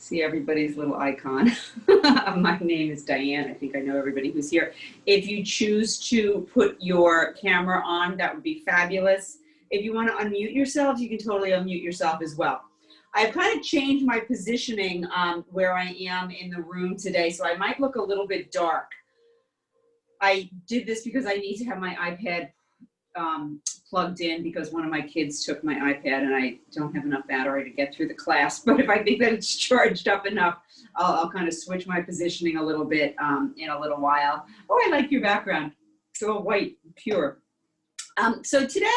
See everybody's little icon. My name is Diane. I think I know everybody who's here. If you choose to put your camera on, that would be fabulous. If you want to unmute yourselves, you can totally unmute yourself as well. I've kind of changed my positioning where I am in the room today, so I might look a little bit dark. I did this because I need to have my iPad plugged in because one of my kids took my iPad and I don't have enough battery to get through the class. But if I think that it's charged up enough, I'll kind of switch my positioning a little bit in a little while. Oh, I like your background. It's all white, pure. So today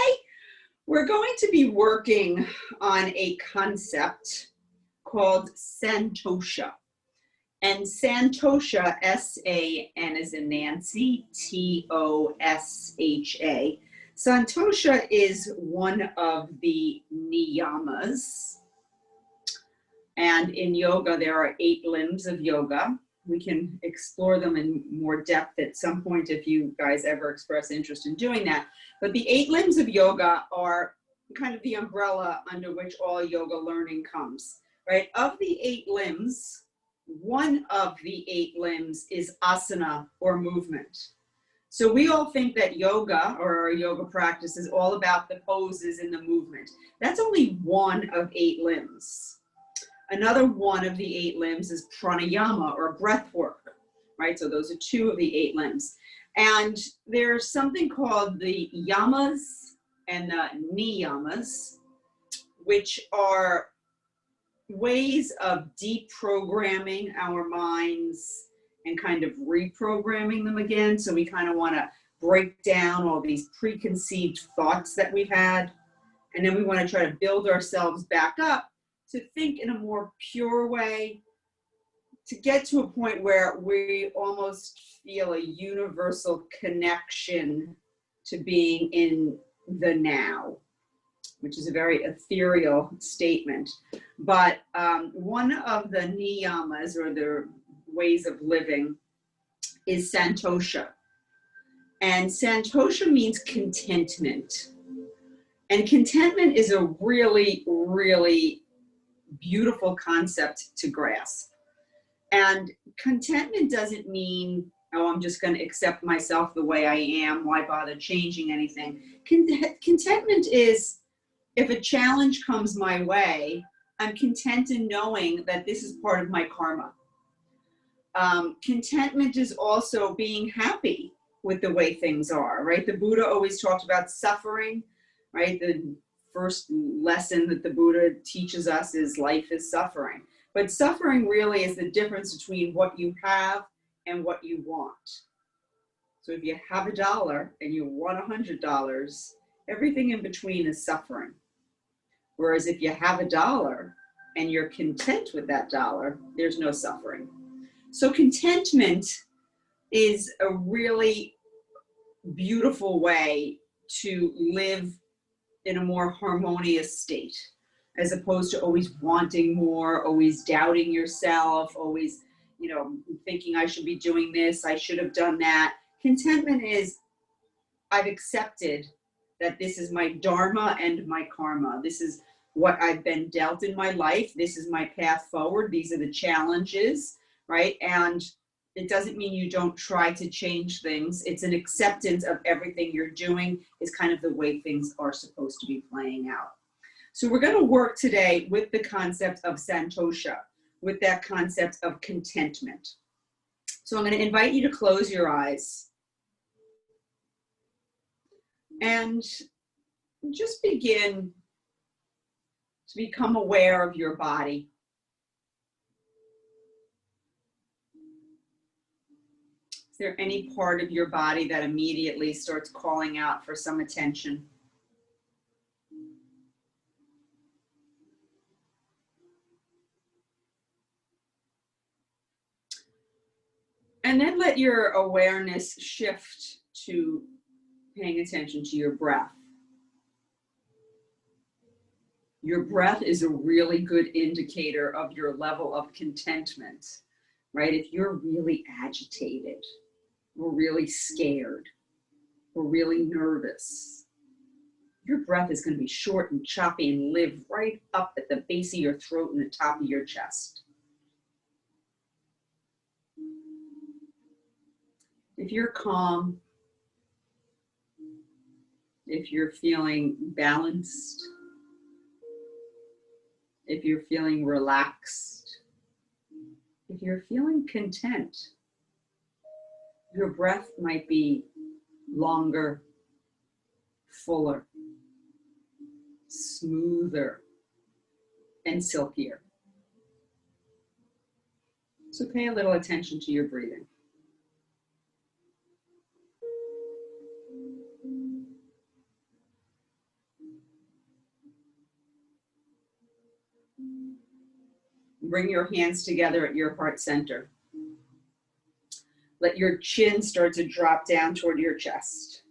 we're going to be working on a concept called santosha. And santosha, S-A-N as in Nancy, T-O-S-H-A. Santosha is one of the niyamas. And in yoga, there are 8 limbs of yoga. We can explore them in more depth at some point if you guys ever express interest in doing that. But the 8 limbs of yoga are kind of the umbrella under which all yoga learning comes, right? Of the 8 limbs, one of the 8 limbs is asana or movement. So we all think that yoga or our yoga practice is all about the poses and the movement. That's only one of 8 limbs. Another one of the 8 limbs is pranayama or breath work, right? So those are 2 of the 8 limbs. And there's something called the yamas and the niyamas, which are ways of deprogramming our minds and kind of reprogramming them again. So we kind of want to break down all these preconceived thoughts that we've had. And then we want to try to build ourselves back up to think in a more pure way, to get to a point where we almost feel a universal connection to being in the now, which is a very ethereal statement. But one of the niyamas, or the ways of living, is santosha. And santosha means contentment. And contentment is a really, really beautiful concept to grasp. And contentment doesn't mean, oh, I'm just going to accept myself the way I am, why bother changing anything? Contentment is, if a challenge comes my way, I'm content in knowing that this is part of my karma. Contentment is also being happy with the way things are, right? The Buddha always talked about suffering, right? The first lesson that the Buddha teaches us is life is suffering. But suffering really is the difference between what you have and what you want. So if you have $1 and you want $100, everything in between is suffering. Whereas if you have $1 and you're content with that $1, there's no suffering. So contentment is a really beautiful way to live in a more harmonious state, as opposed to always wanting more, always doubting yourself, always, thinking I should be doing this, I should have done that. Contentment is, I've accepted that this is my dharma and my karma. This is what I've been dealt in my life. This is my path forward. These are the challenges, right? And it doesn't mean you don't try to change things. It's an acceptance of everything you're doing is kind of the way things are supposed to be playing out. So we're going to work today with the concept of santosha, with that concept of contentment. So I'm going to invite you to close your eyes and just begin to become aware of your body. Is there any part of your body that immediately starts calling out for some attention? And then let your awareness shift to paying attention to your breath. Your breath is a really good indicator of your level of contentment, right? If you're really agitated or really scared or really nervous, your breath is going to be short and choppy and live right up at the base of your throat and the top of your chest. If you're calm, if you're feeling balanced, if you're feeling relaxed, if you're feeling content, your breath might be longer, fuller, smoother, and silkier. So pay a little attention to your breathing. Bring your hands together at your heart center. Let your chin start to drop down toward your chest.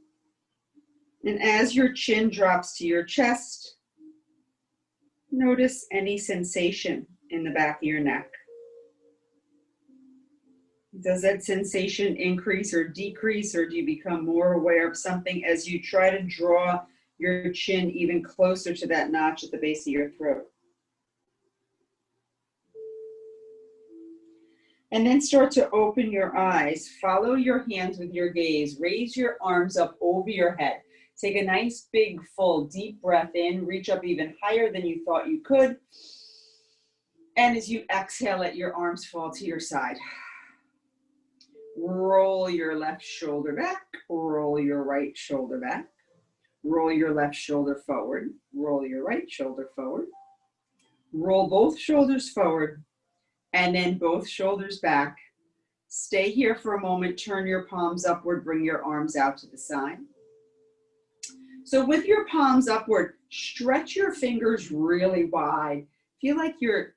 And as your chin drops to your chest, notice any sensation in the back of your neck. Does that sensation increase or decrease, or do you become more aware of something as you try to draw your chin even closer to that notch at the base of your throat? And then start to open your eyes. Follow your hands with your gaze. Raise your arms up over your head. Take a nice, big, full, deep breath in. Reach up even higher than you thought you could. And as you exhale, let your arms fall to your side. Roll your left shoulder back. Roll your right shoulder back. Roll your left shoulder forward. Roll your right shoulder forward. Roll both shoulders forward. And then both shoulders back. Stay here for a moment. Turn your palms upward. Bring your arms out to the side. So with your palms upward, stretch your fingers really wide. Feel like you're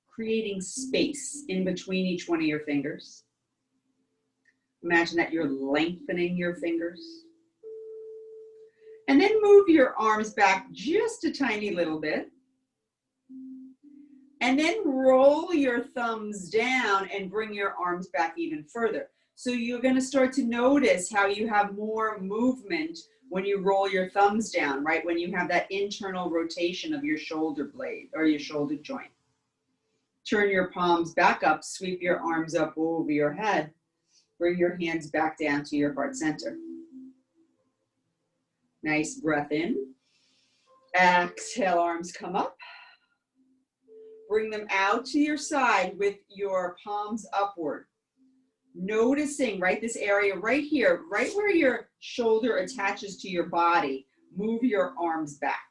creating space in between each one of your fingers. Imagine that you're lengthening your fingers. And then move your arms back just a tiny little bit. And then roll your thumbs down and bring your arms back even further. So you're going to start to notice how you have more movement when you roll your thumbs down, right? When you have that internal rotation of your shoulder blade or your shoulder joint. Turn your palms back up, sweep your arms up over your head. Bring your hands back down to your heart center. Nice breath in. Exhale, arms come up. Bring them out to your side with your palms upward. Noticing, right, this area right here, right where your shoulder attaches to your body, move your arms back.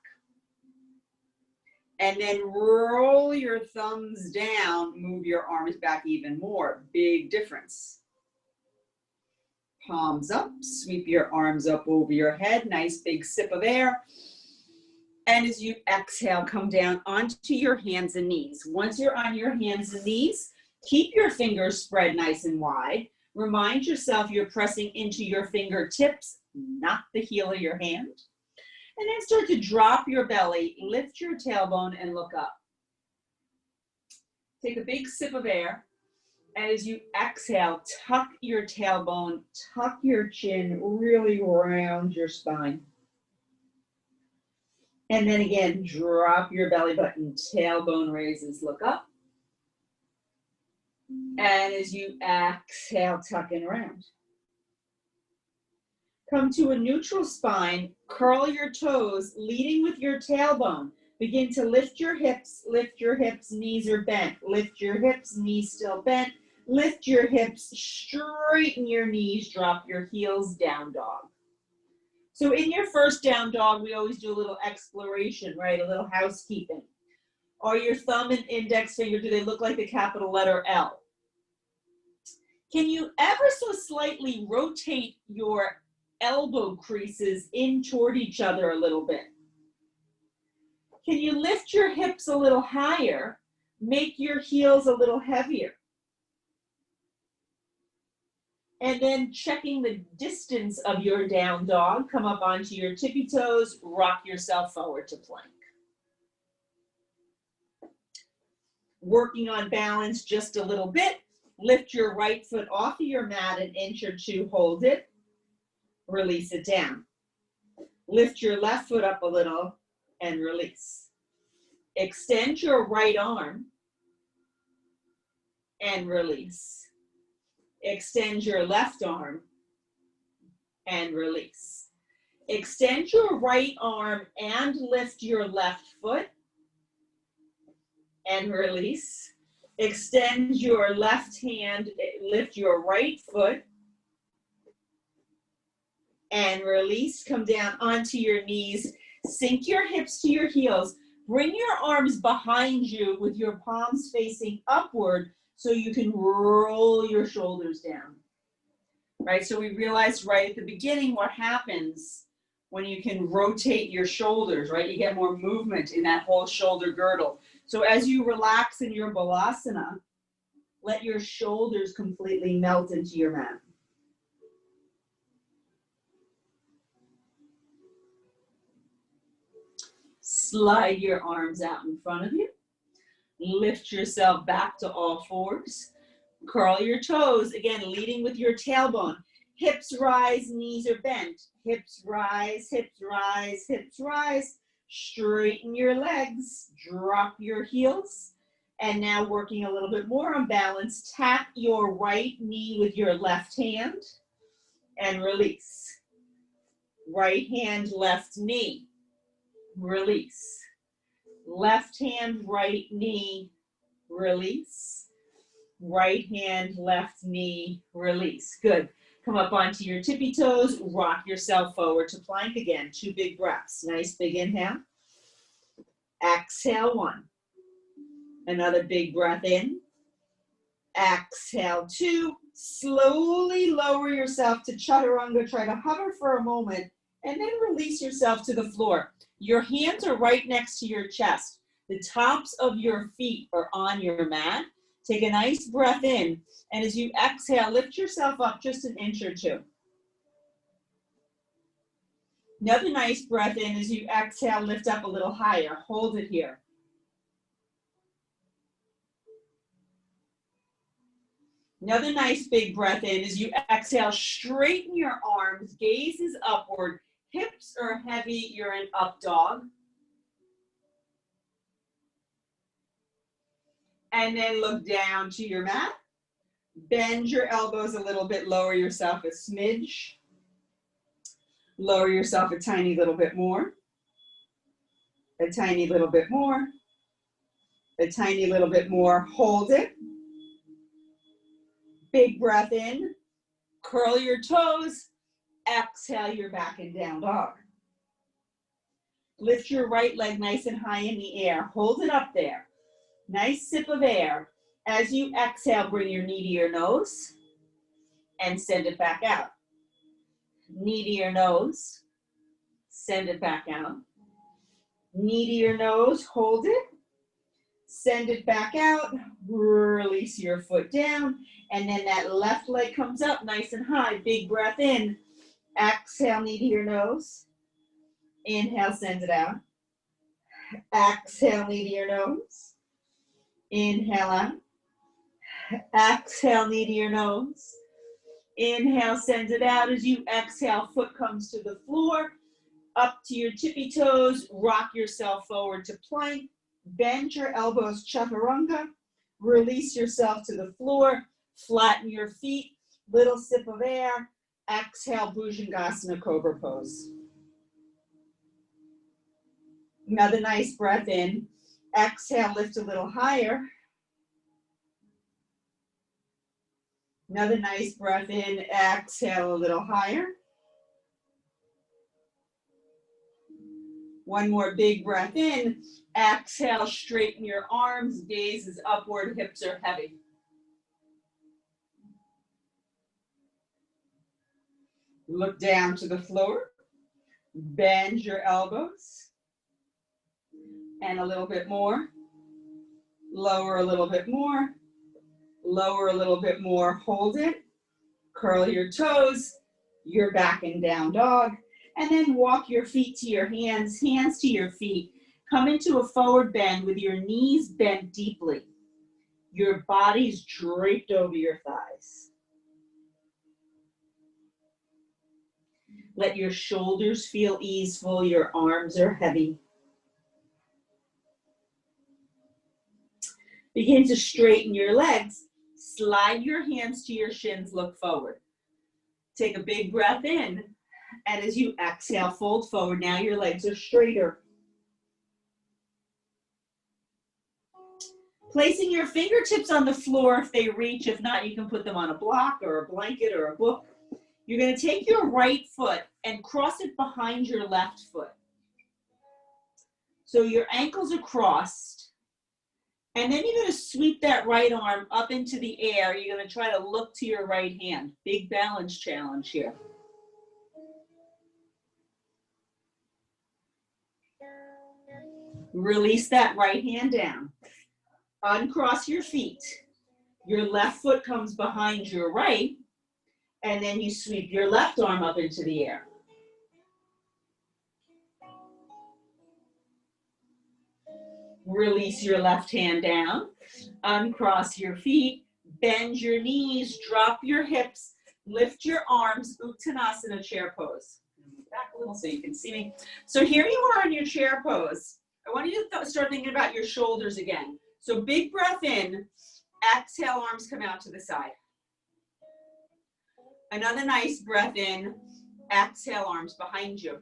And then roll your thumbs down, move your arms back even more. Big difference. Palms up, sweep your arms up over your head. Nice big sip of air. And as you exhale, come down onto your hands and knees. Once you're on your hands and knees, keep your fingers spread nice and wide. Remind yourself you're pressing into your fingertips, not the heel of your hand. And then start to drop your belly, lift your tailbone, and look up. Take a big sip of air. And as you exhale, tuck your tailbone, tuck your chin, really round your spine. And then again, drop your belly button, tailbone raises, look up. And as you exhale, tuck and round. Come to a neutral spine, curl your toes, leading with your tailbone. Begin to lift your hips, knees are bent. Lift your hips, knees still bent. Lift your hips, straighten your knees, drop your heels, down dog. So in your first down dog, we always do a little exploration, right? A little housekeeping. Are your thumb and index finger, do they look like the capital letter L? Can you ever so slightly rotate your elbow creases in toward each other a little bit? Can you lift your hips a little higher, make your heels a little heavier? And then checking the distance of your down dog, come up onto your tippy toes, rock yourself forward to plank. Working on balance just a little bit, lift your right foot off of your mat an inch or two, hold it, release it down. Lift your left foot up a little and release. Extend your right arm and release. Extend your left arm and release. Extend your right arm and lift your left foot and release. Extend your left hand, lift your right foot and release. Come down onto your knees. Sink your hips to your heels. Bring your arms behind you with your palms facing upward so you can roll your shoulders down. Right, so we realized right at the beginning what happens when you can rotate your shoulders, right? You get more movement in that whole shoulder girdle. So as you relax in your balasana, let your shoulders completely melt into your mat. Slide your arms out in front of you. Lift yourself back to all fours. Curl your toes, again, leading with your tailbone. Hips rise, knees are bent. Hips rise, hips rise, hips rise. Straighten your legs, drop your heels. And now working a little bit more on balance, tap your right knee with your left hand and release. Right hand, left knee, release. Left hand, right knee, release. Right hand, left knee, release. Good. Come up onto your tippy toes, rock yourself forward to plank again. 2 big breaths. Nice big inhale. Exhale, 1. Another big breath in. Exhale, 2. Slowly lower yourself to chaturanga. Try to hover for a moment and then release yourself to the floor. Your hands are right next to your chest. The tops of your feet are on your mat. Take a nice breath in, and as you exhale, lift yourself up just an inch or 2. Another nice breath in. As you exhale, lift up a little higher. Hold it here. Another nice big breath in. As you exhale, straighten your arms, gaze is upward, hips are heavy, you're in up dog. And then look down to your mat. Bend your elbows a little bit, lower yourself a smidge. Lower yourself a tiny little bit more. A tiny little bit more. A tiny little bit more. Hold it. Big breath in. Curl your toes. Exhale, you're back in down dog. Lift your right leg nice and high in the air. Hold it up there. Nice sip of air. As you exhale, bring your knee to your nose and send it back out. Knee to your nose, send it back out. Knee to your nose, hold it, send it back out, release your foot down, and then that left leg comes up nice and high. Big breath in. Exhale, knee to your nose. Inhale, send it out. Exhale, knee to your nose. Inhale out. Exhale, knee to your nose. Inhale, send it out. As you exhale, foot comes to the floor. Up to your tippy toes. Rock yourself forward to plank. Bend your elbows, chaturanga. Release yourself to the floor. Flatten your feet. Little sip of air. Exhale, Bhujangasana, Cobra pose. Another nice breath in. Exhale, lift a little higher. Another nice breath in. Exhale a little higher. One more big breath in. Exhale, straighten your arms. Gaze is upward, hips are heavy. Look down to the floor. Bend your elbows. And a little bit more. Lower a little bit more. Lower a little bit more. Hold it. Curl your toes. You're back in down dog. And then walk your feet to your hands, hands to your feet. Come into a forward bend with your knees bent deeply. Your body's draped over your thighs. Let your shoulders feel easeful. Your arms are heavy. Begin to straighten your legs. Slide your hands to your shins. Look forward. Take a big breath in. And as you exhale, fold forward. Now your legs are straighter. Placing your fingertips on the floor if they reach. If not, you can put them on a block or a blanket or a book. You're going to take your right foot and cross it behind your left foot. So your ankles are crossed. And then you're going to sweep that right arm up into the air. You're going to try to look to your right hand. Big balance challenge here. Release that right hand down. Uncross your feet. Your left foot comes behind your right, and then you sweep your left arm up into the air. Release your left hand down. Uncross your feet. Bend your knees. Drop your hips. Lift your arms. Uttanasana, chair pose. Back a little so you can see me. So here you are in your chair pose. I want you to start thinking about your shoulders again. So big breath in, exhale, arms come out to the side. Another nice breath in, exhale, arms behind you.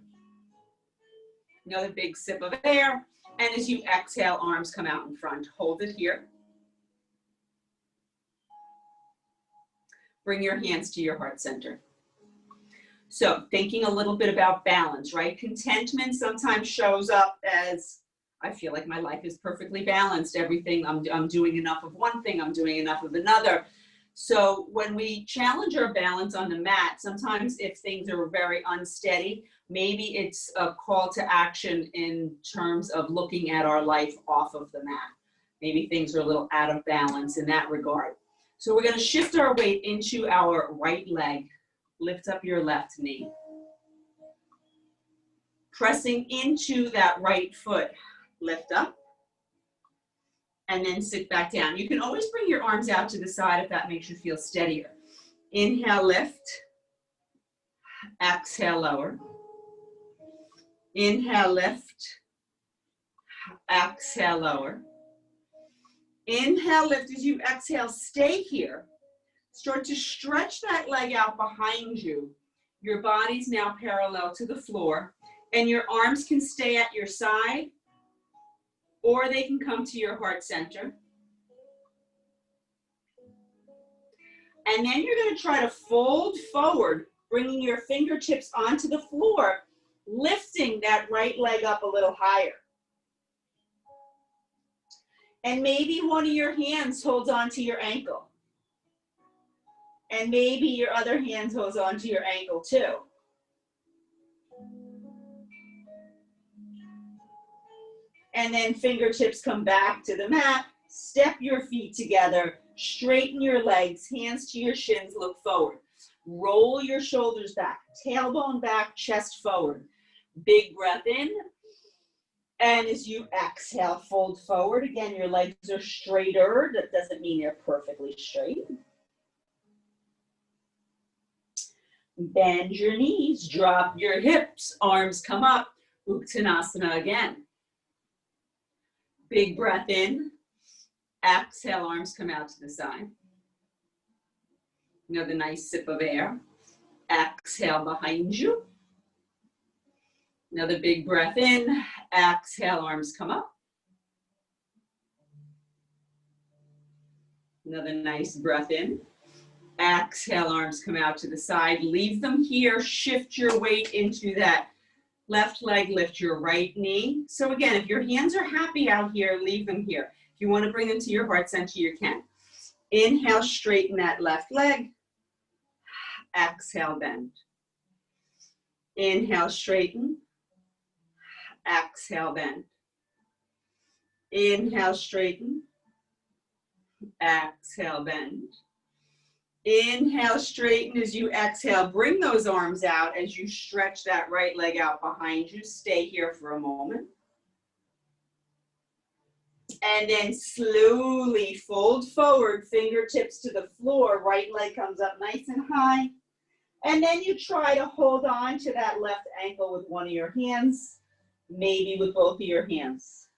Another big sip of air, and as you exhale, arms come out in front. Hold it here. Bring your hands to your heart center. So thinking a little bit about balance, right? Contentment sometimes shows up as, I feel like my life is perfectly balanced. Everything, I'm doing enough of one thing, I'm doing enough of another. So when we challenge our balance on the mat, sometimes if things are very unsteady, maybe it's a call to action in terms of looking at our life off of the mat. Maybe things are a little out of balance in that regard. So we're going to shift our weight into our right leg. Lift up your left knee. Pressing into that right foot. Lift up, and then sit back down. You can always bring your arms out to the side if that makes you feel steadier. Inhale, lift. Exhale, lower. Inhale, lift. Exhale, lower. Inhale, lift. As you exhale, stay here. Start to stretch that leg out behind you. Your body's now parallel to the floor, and your arms can stay at your side, or they can come to your heart center. And then you're going to try to fold forward, bringing your fingertips onto the floor, lifting that right leg up a little higher. And maybe one of your hands holds onto your ankle. And maybe your other hand holds onto your ankle too. And then fingertips come back to the mat. Step your feet together. Straighten your legs. Hands to your shins. Look forward. Roll your shoulders back. Tailbone back. Chest forward. Big breath in. And as you exhale, fold forward. Again, your legs are straighter. That doesn't mean they're perfectly straight. Bend your knees. Drop your hips. Arms come up. Uttanasana again. Big breath in. Exhale, arms come out to the side. Another nice sip of air. Exhale behind you. Another big breath in. Exhale, arms come up. Another nice breath in. Exhale, arms come out to the side. Leave them here. Shift your weight into that left leg, lift your right knee. So again, if your hands are happy out here, leave them here. If you want to bring them to your heart center, you can. Inhale, straighten that left leg. Exhale, bend. Inhale, straighten. Exhale, bend. Inhale, straighten. Exhale, bend. Inhale, straighten. As you exhale, bring those arms out as you stretch that right leg out behind you. Stay here for a moment. And then slowly fold forward, fingertips to the floor. Right leg comes up nice and high. And then you try to hold on to that left ankle with one of your hands, maybe with both of your hands.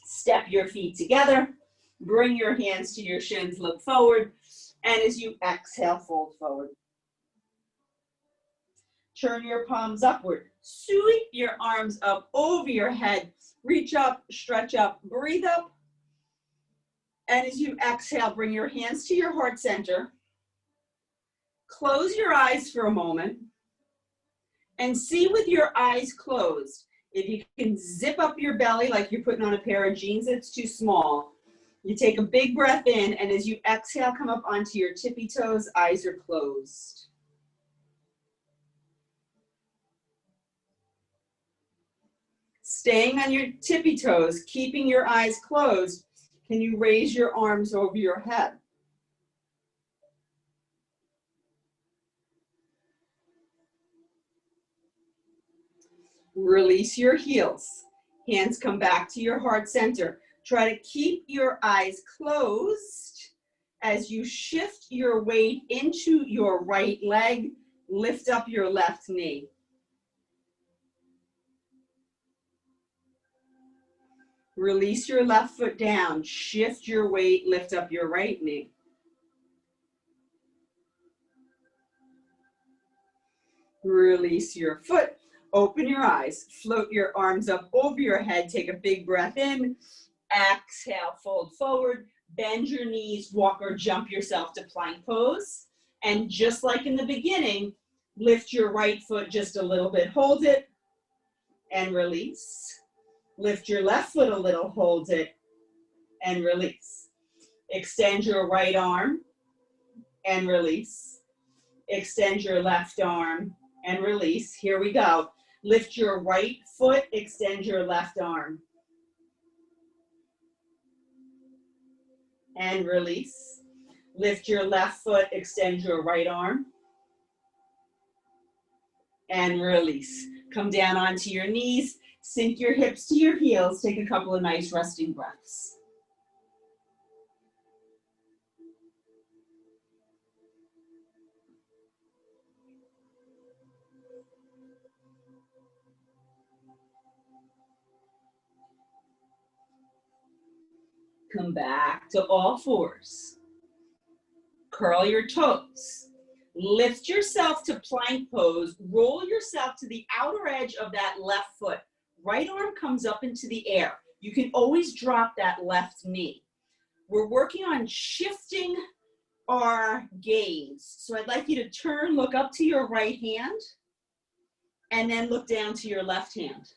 Step your feet together. Bring your hands to your shins, look forward. And as you exhale, fold forward. Turn your palms upward. Sweep your arms up over your head. Reach up, stretch up, breathe up. And as you exhale, bring your hands to your heart center. Close your eyes for a moment. And see with your eyes closed, if you can zip up your belly like you're putting on a pair of jeans that's too small. You take a big breath in, and as you exhale, come up onto your tippy toes, eyes are closed. Staying on your tippy toes, keeping your eyes closed, can you raise your arms over your head? Release your heels. Hands come back to your heart center. Try to keep your eyes closed as you shift your weight into your right leg. Lift up your left knee. Release your left foot down. Shift your weight. Lift up your right knee. Release your foot. Open your eyes. Float your arms up over your head. Take a big breath in. Exhale, fold forward. Bend your knees. Walk or jump yourself to plank pose. And just like in the beginning, lift your right foot just a little bit. Hold it and release. Lift your left foot a little. Hold it and release. Extend your right arm and release. Extend your left arm and release. Here we go. Lift your right foot, extend your left arm. And release. Lift your left foot, extend your right arm. And release. Come down onto your knees, sink your hips to your heels. Take a couple of nice resting breaths. Come back to all fours. Curl your toes. Lift yourself to plank pose. Roll yourself to the outer edge of that left foot. Right arm comes up into the air. You can always drop that left knee. We're working on shifting our gaze. So I'd like you to turn, look up to your right hand, and then look down to your left hand.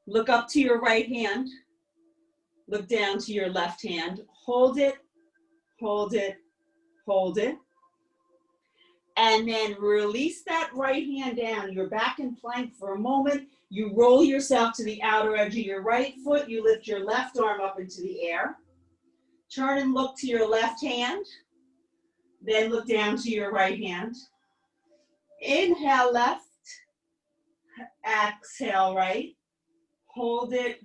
Look up to your right hand. Look down to your left hand. Hold it, hold it, hold it. And then release that right hand down. You're back in plank for a moment. You roll yourself to the outer edge of your right foot. You lift your left arm up into the air. Turn and look to your left hand. Then look down to your right hand. Inhale left. Exhale right. Hold it,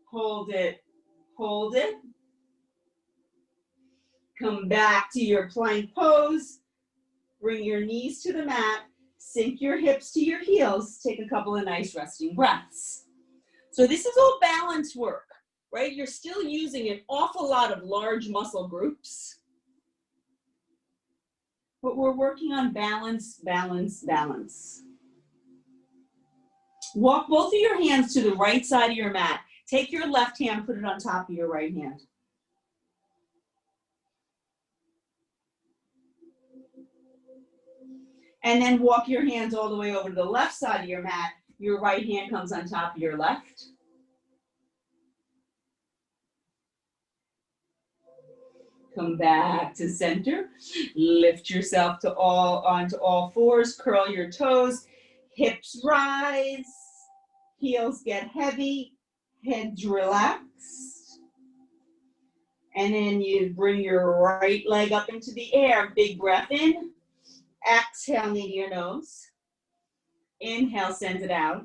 hold it, hold it. Come back to your plank pose. Bring your knees to the mat. Sink your hips to your heels. Take a couple of nice resting breaths. So this is all balance work, right? You're still using an awful lot of large muscle groups, but we're working on balance, balance, balance. Walk both of your hands to the right side of your mat. Take your left hand, put it on top of your right hand. And then walk your hands all the way over to the left side of your mat. Your right hand comes on top of your left. Come back to center. Lift yourself to onto all fours. Curl your toes. Hips rise. Heels get heavy. Heads relax. And then you bring your right leg up into the air. Big breath in. Exhale, knee to your nose. Inhale, send it out.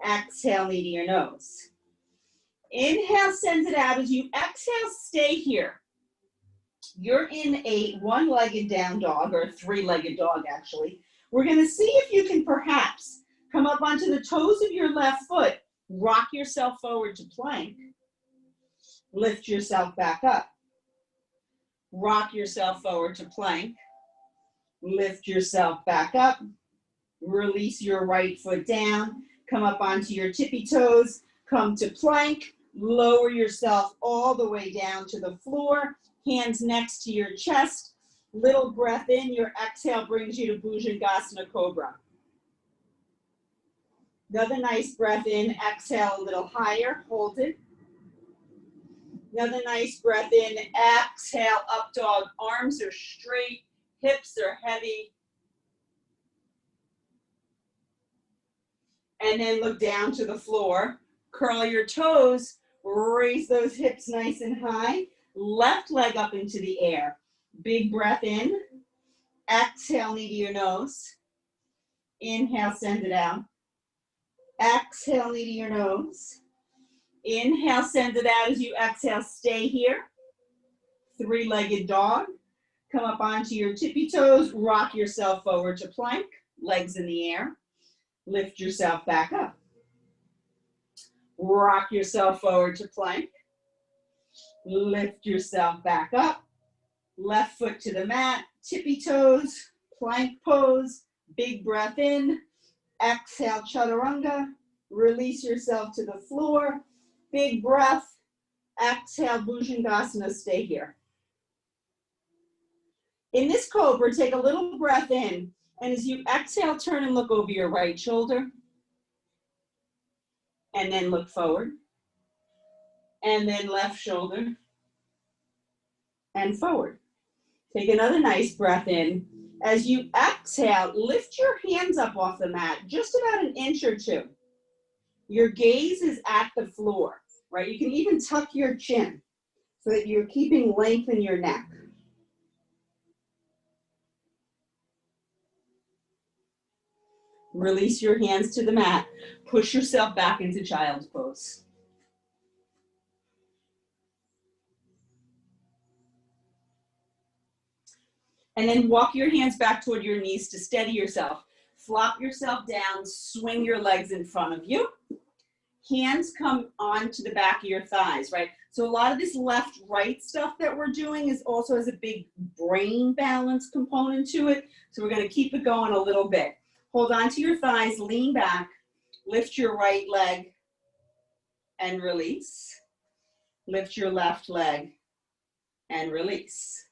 Exhale, knee to your nose. Inhale, send it out. As you exhale, stay here. You're in a one-legged down dog, or a three-legged dog, actually. We're going to see if you can perhaps come up onto the toes of your left foot. Rock yourself forward to plank. Lift yourself back up. Rock yourself forward to plank. Lift yourself back up. Release your right foot down. Come up onto your tippy toes. Come to plank. Lower yourself all the way down to the floor. Hands next to your chest. Little breath in. Your exhale brings you to Bhujangasana Cobra. Another nice breath in. Exhale a little higher. Hold it. Another nice breath in. Exhale, up dog. Arms are straight. Hips are heavy. And then look down to the floor. Curl your toes. Raise those hips nice and high. Left leg up into the air. Big breath in. Exhale, knee to your nose. Inhale, send it out. Exhale, knee to your nose. Inhale, send it out as you exhale. Stay here. Three-legged dog. Come up onto your tippy toes. Rock yourself forward to plank. Legs in the air. Lift yourself back up. Rock yourself forward to plank. Lift yourself back up. Left foot to the mat. Tippy toes. Plank pose. Big breath in. Exhale, chaturanga. Release yourself to the floor. Big breath. Exhale, Bhujangasana. Stay here. In this cobra, take a little breath in. And as you exhale, turn and look over your right shoulder. And then look forward. And then left shoulder. And forward. Take another nice breath in. As you exhale, lift your hands up off the mat, just about an inch or two. Your gaze is at the floor, right? You can even tuck your chin so that you're keeping length in your neck. Release your hands to the mat. Push yourself back into child's pose. And then walk your hands back toward your knees to steady yourself. Flop yourself down, swing your legs in front of you. Hands come onto the back of your thighs, right? So a lot of this left-right stuff that we're doing is also has a big brain balance component to it. So we're gonna keep it going a little bit. Hold on to your thighs, lean back, lift your right leg and release. Lift your left leg and release.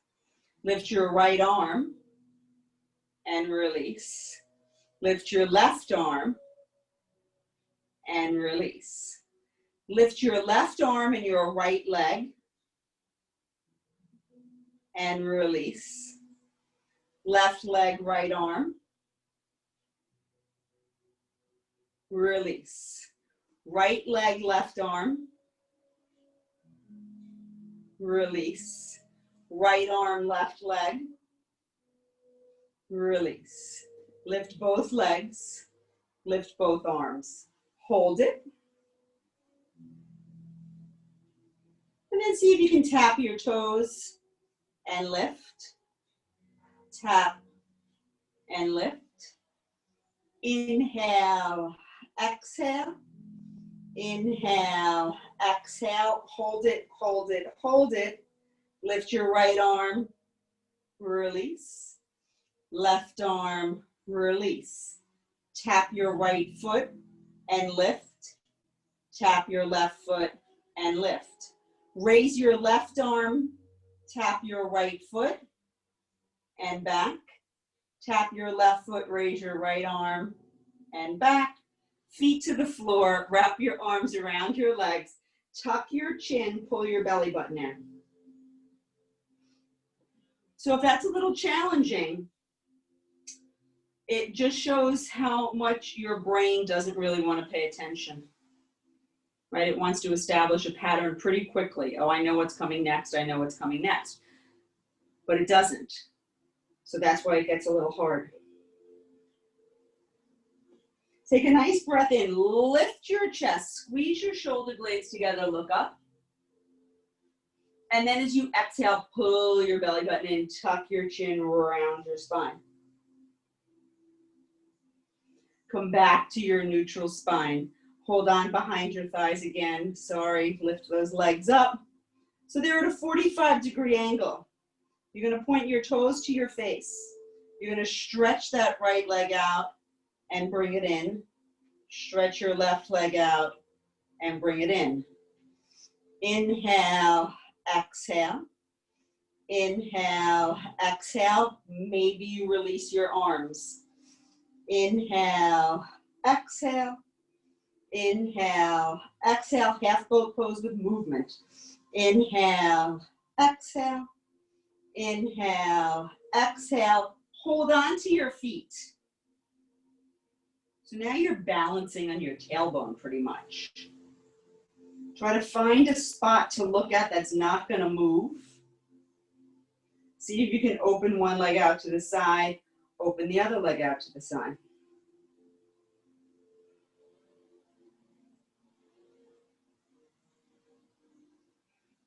Lift your right arm and release. Lift your left arm and release. Lift your left arm and your right leg and release. Left leg, right arm. Release. Right leg, left arm. Release. Right arm, left leg. Release. Lift both legs. Lift both arms. Hold it. And then see if you can tap your toes and lift. Tap and lift. Inhale, exhale. Inhale, exhale. Hold it, hold it, hold it. Lift your right arm, release. Left arm, release. Tap your right foot and lift. Tap your left foot and lift. Raise your left arm, tap your right foot and back. Tap your left foot, raise your right arm and back. Feet to the floor, wrap your arms around your legs. Tuck your chin, pull your belly button in. So if that's a little challenging, it just shows how much your brain doesn't really want to pay attention, right? It wants to establish a pattern pretty quickly. Oh, I know what's coming next. I know what's coming next. But it doesn't. So that's why it gets a little hard. Take a nice breath in. Lift your chest. Squeeze your shoulder blades together. Look up. And then as you exhale, pull your belly button in. Tuck your chin around your spine. Come back to your neutral spine. Hold on behind your thighs again. Sorry, lift those legs up. So they're at a 45-degree angle. You're going to point your toes to your face. You're going to stretch that right leg out and bring it in. Stretch your left leg out and bring it in. Inhale, exhale. Inhale, exhale. Maybe you release your arms. Inhale, exhale. Inhale, exhale. Half boat pose with movement. Inhale, exhale. Inhale, exhale. Hold on to your feet. So now you're balancing on your tailbone pretty much. Try to find a spot to look at that's not going to move. See if you can open one leg out to the side, open the other leg out to the side.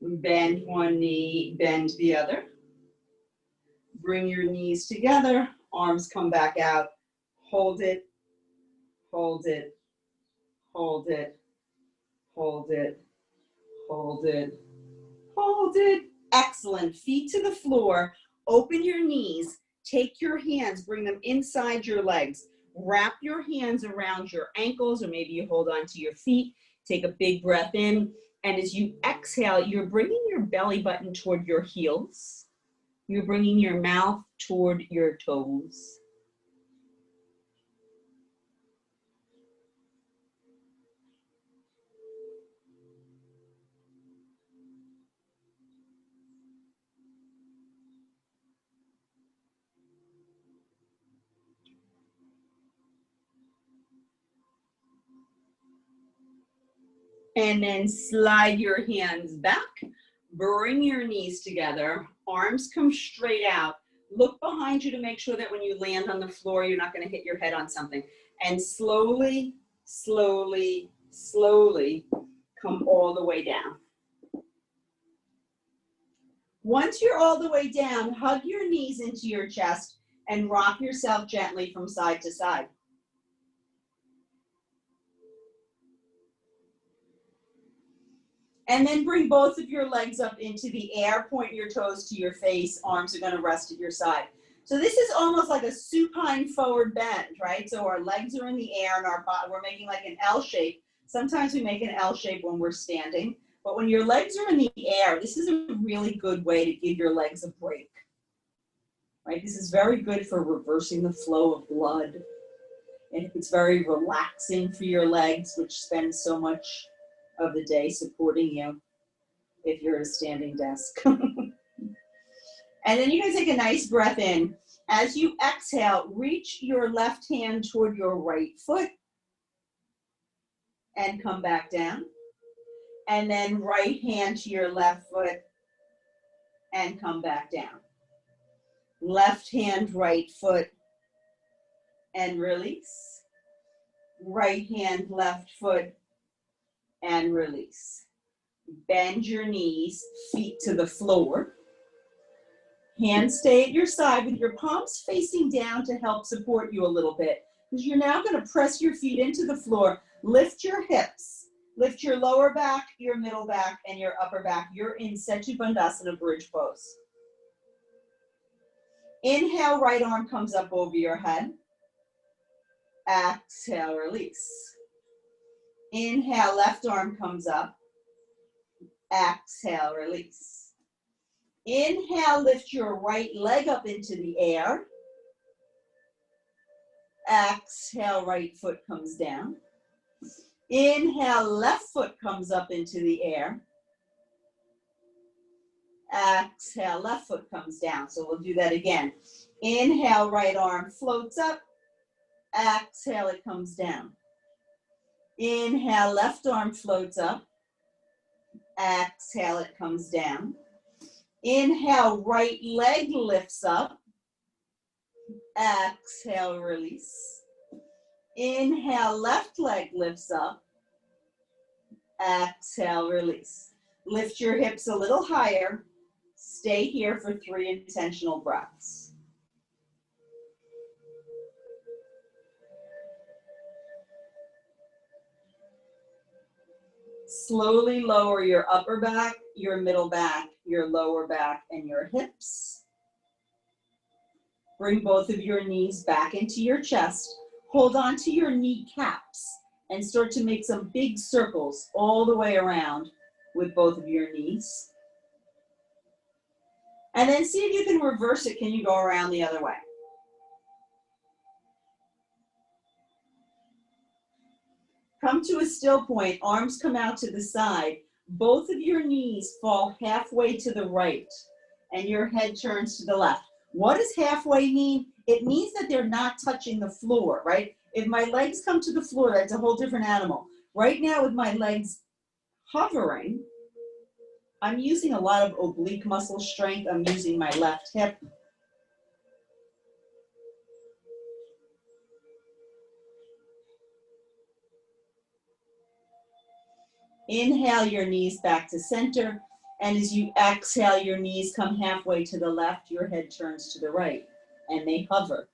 Bend one knee, bend the other. Bring your knees together, arms come back out. Hold it, hold it, hold it, hold it, hold it, hold it. Excellent. Feet to the floor. Open your knees. Take your hands, bring them inside your legs. Wrap your hands around your ankles, or maybe you hold on to your feet. Take a big breath in. And as you exhale, you're bringing your belly button toward your heels. You're bringing your mouth toward your toes. And then slide your hands back. Bring your knees together. Arms come straight out. Look behind you to make sure that when you land on the floor, you're not going to hit your head on something. And slowly, slowly, slowly come all the way down. Once you're all the way down, hug your knees into your chest and rock yourself gently from side to side. And then bring both of your legs up into the air, point your toes to your face, arms are gonna rest at your side. So this is almost like a supine forward bend, right? So our legs are in the air and our body, we're making like an L shape. Sometimes we make an L shape when we're standing, but when your legs are in the air, this is a really good way to give your legs a break, right? This is very good for reversing the flow of blood. And it's very relaxing for your legs, which spend so much of the day supporting you if you're at a standing desk. And then you're gonna take a nice breath in. As you exhale, reach your left hand toward your right foot and come back down. And then right hand to your left foot and come back down. Left hand, right foot and release. Right hand, left foot and release. Bend your knees, feet to the floor. Hands stay at your side with your palms facing down to help support you a little bit. Because you're now going to press your feet into the floor. Lift your hips. Lift your lower back, your middle back, and your upper back. You're in Setu Bandhasana bridge pose. Inhale, right arm comes up over your head. Exhale, release. Inhale, left arm comes up. Exhale, release. Inhale, lift your right leg up into the air. Exhale, right foot comes down. Inhale, left foot comes up into the air. Exhale, left foot comes down. So we'll do that again. Inhale, right arm floats up. Exhale, it comes down. Inhale, left arm floats up. Exhale, it comes down. Inhale, right leg lifts up. Exhale, release. Inhale, left leg lifts up. Exhale, release. Lift your hips a little higher. Stay here for 3 intentional breaths. Slowly lower your upper back, your middle back, your lower back, and your hips. Bring both of your knees back into your chest. Hold on to your kneecaps and start to make some big circles all the way around with both of your knees. And then see if you can reverse it. Can you go around the other way? Come to a still point, arms come out to the side. Both of your knees fall halfway to the right and your head turns to the left. What does halfway mean? It means that they're not touching the floor, right? If my legs come to the floor, that's a whole different animal. Right now with my legs hovering, I'm using a lot of oblique muscle strength. I'm using my left hip. Inhale your knees back to center. And as you exhale, your knees come halfway to the left, your head turns to the right, and they hover.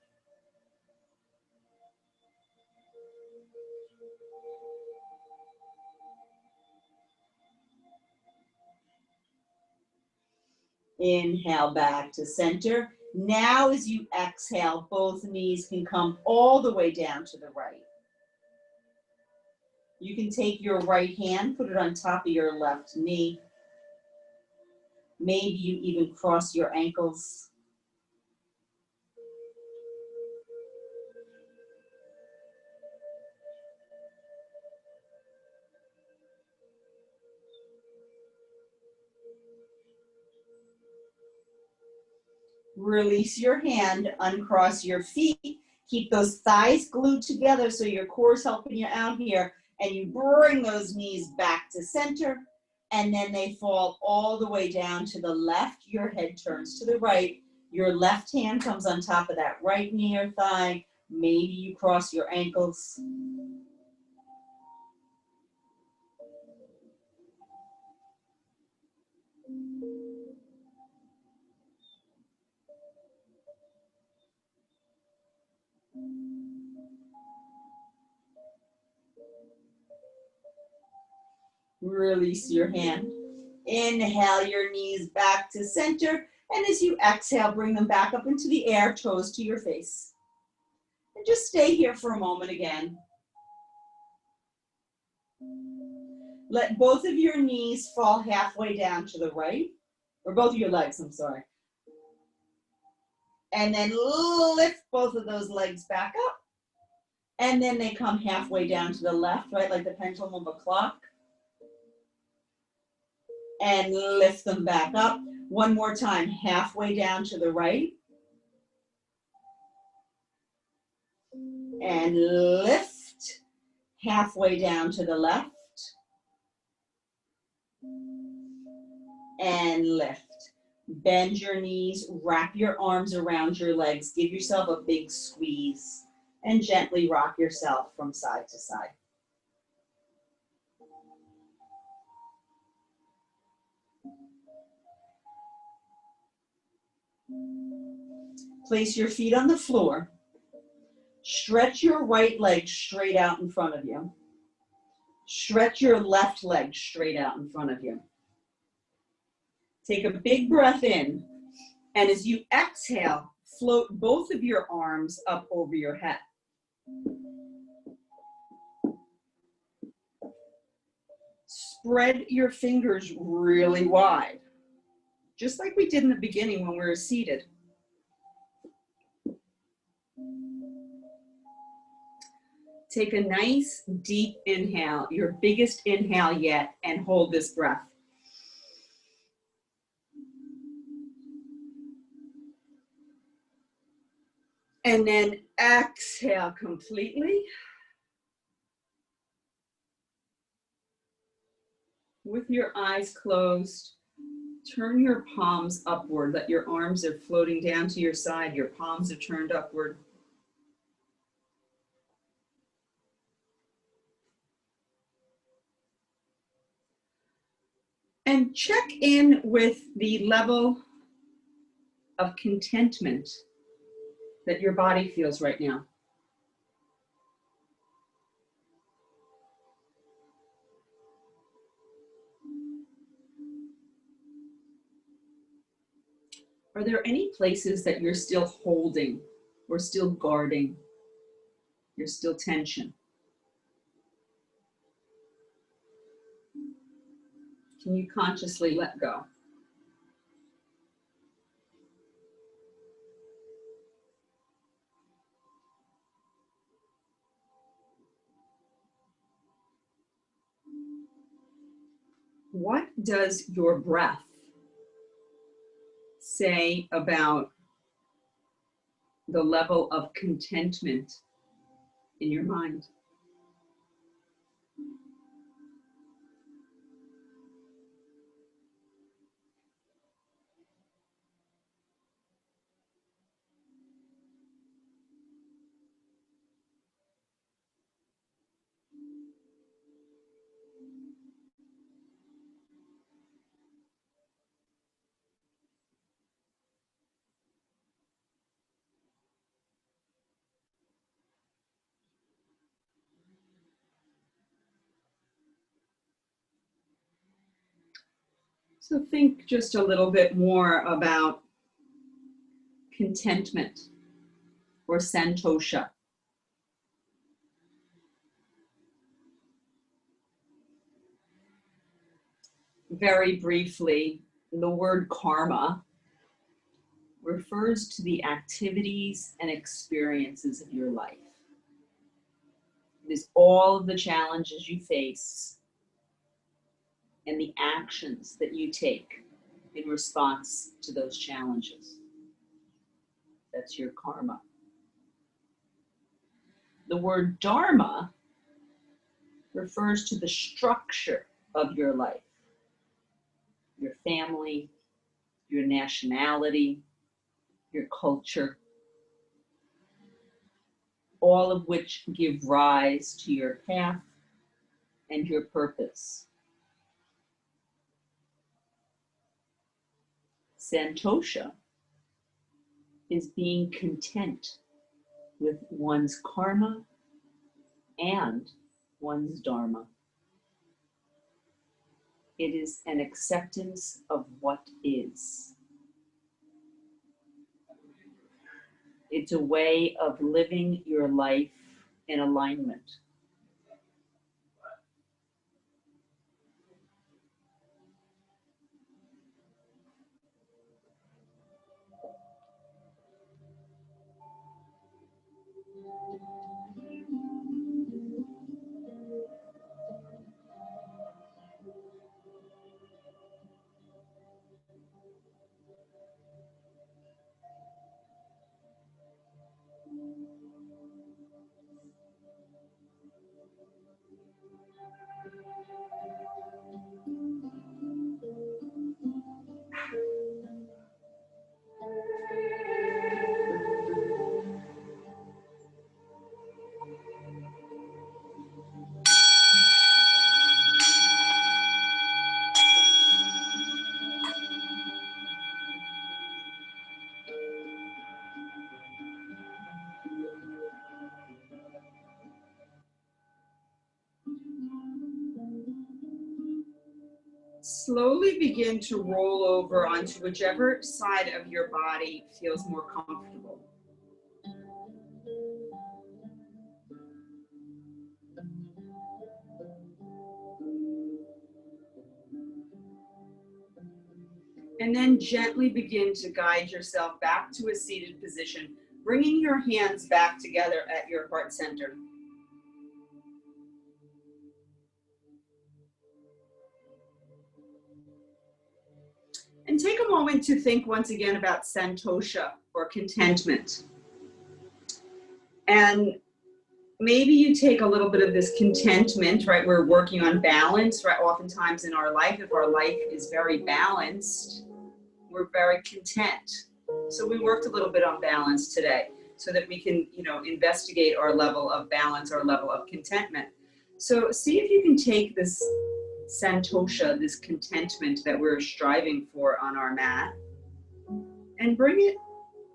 Inhale back to center. Now as you exhale, both knees can come all the way down to the right. You can take your right hand, put it on top of your left knee. Maybe you even cross your ankles. Release your hand, uncross your feet. Keep those thighs glued together so your core is helping you out here. And you bring those knees back to center. And then they fall all the way down to the left. Your head turns to the right. Your left hand comes on top of that right knee or thigh. Maybe you cross your ankles. Release your hand. Inhale your knees back to center. And as you exhale, bring them back up into the air, toes to your face. And just stay here for a moment again. Let both of your knees fall halfway down to the right, or both of your legs, I'm sorry. And then lift both of those legs back up. And then they come halfway down to the left, right, like the pendulum of a clock. And lift them back up. One more time, halfway down to the right. And lift halfway down to the left. And lift. Bend your knees, wrap your arms around your legs, give yourself a big squeeze, and gently rock yourself from side to side. Place your feet on the floor. Stretch your right leg straight out in front of you. Stretch your left leg straight out in front of you. Take a big breath in, and as you exhale, float both of your arms up over your head. Spread your fingers really wide, just like we did in the beginning when we were seated. Take a nice deep inhale, your biggest inhale yet, and hold this breath. And then exhale completely. With your eyes closed, turn your palms upward. Let your arms are floating down to your side. Your palms are turned upward. And check in with the level of contentment that your body feels right now. Are there any places that you're still holding or still guarding? You're still tension? Can you consciously let go? What does your breath say about the level of contentment in your mind? So think just a little bit more about contentment or santosha. Very briefly, the word karma refers to the activities and experiences of your life. It is all of the challenges you face and the actions that you take in response to those challenges. That's your karma. The word dharma refers to the structure of your life, your family, your nationality, your culture, all of which give rise to your path and your purpose. Santosha is being content with one's karma and one's dharma. It is an acceptance of what is. It's a way of living your life in alignment. Slowly begin to roll over onto whichever side of your body feels more comfortable. And then gently begin to guide yourself back to a seated position, bringing your hands back together at your heart center. And take a moment to think once again about santosha or contentment. And maybe you take a little bit of this contentment, right? We're working on balance, right? Oftentimes in our life, if our life is very balanced, we're very content. So we worked a little bit on balance today so that we can, investigate our level of balance, our level of contentment. So see if you can take this santosha, this contentment that we're striving for on our mat, and bring it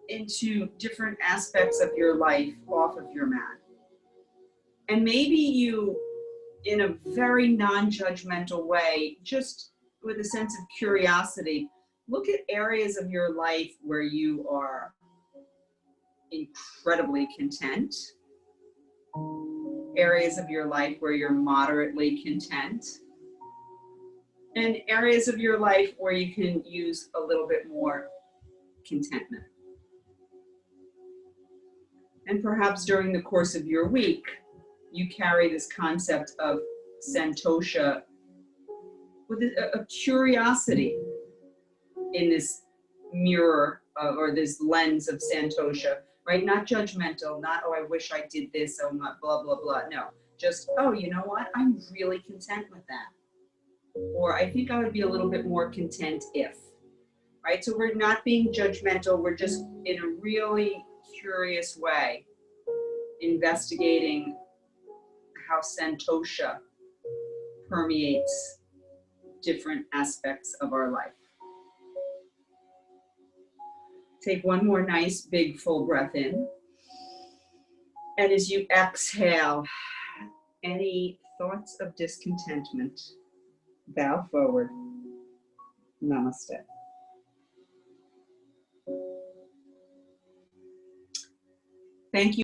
into different aspects of your life off of your mat. And maybe you, in a very non-judgmental way, just with a sense of curiosity, look at areas of your life where you are incredibly content, areas of your life where you're moderately content, and areas of your life where you can use a little bit more contentment. And perhaps during the course of your week, you carry this concept of santosha with a curiosity in this mirror or this lens of santosha, right? Not judgmental, not, oh, I wish I did this, oh, not blah, blah, blah. No, just, oh, you know what? I'm really content with that. Or I think I would be a little bit more content if, right? So we're not being judgmental. We're just in a really curious way investigating how santosha permeates different aspects of our life. Take one more nice big full breath in. And as you exhale, any thoughts of discontentment, bow forward. Namaste. Thank you.